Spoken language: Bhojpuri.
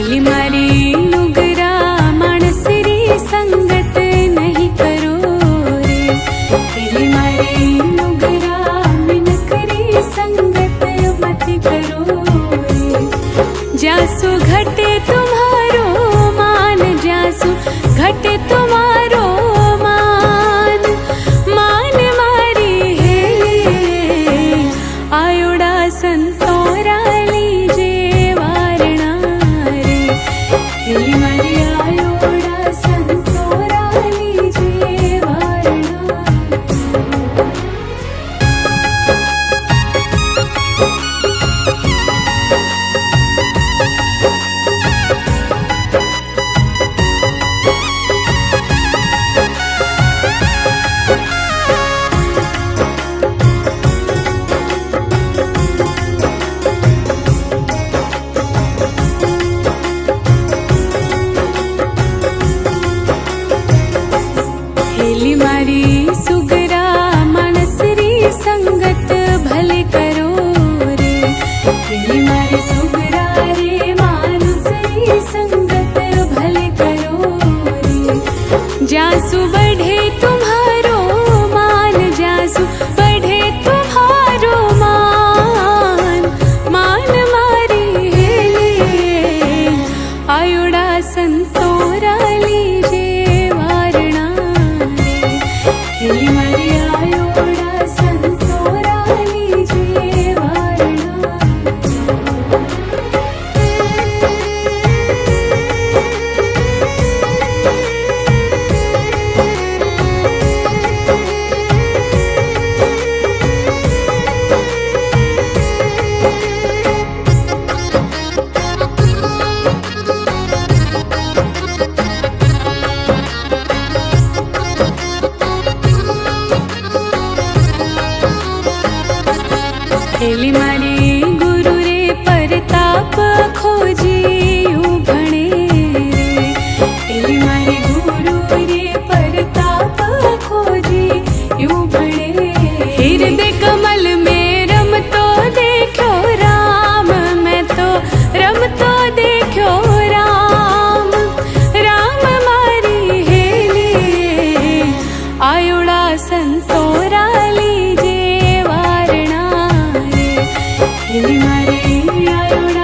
हेली मारी नुगरा मानसरी संगत नहीं करो रे। हेली मारी नुगरा मिनकरी संगत मत करो रे। जासु घटे तुम्हारो मान, जासु घटे तुम्हारो मान, मान मारी हेली आयोड़ा संतोरा लीजे वारणा रे। हेली मारी आयोड़ा संतोरा लीजे वारणा। हेली मारी सुगरा मानसरी संगत भले करो रे। हेली मारी सुगरा रे मानसरी संगत भले करो रे। जासु बढ़े तुम्हारो मान, जासु बढ़े तुम्हारो मान, मान मारी हेली आयोड़ा संतोरा लीजे वारणा रे। हेली मारी आयोड़ा संतोरा लीजे वारणा। हेली मारी गुरु रे परताप खोजी यूं भणे रे। हेली मारी गुरु रे परताप खोजी यूं भणे। हृदय कमल में रम तो देखो राम, मैं तो रम तो देखो राम, राम मारी हेली आयोड़ा संतोरा लीजे वारणा रे। हेली मारी आयोड़ा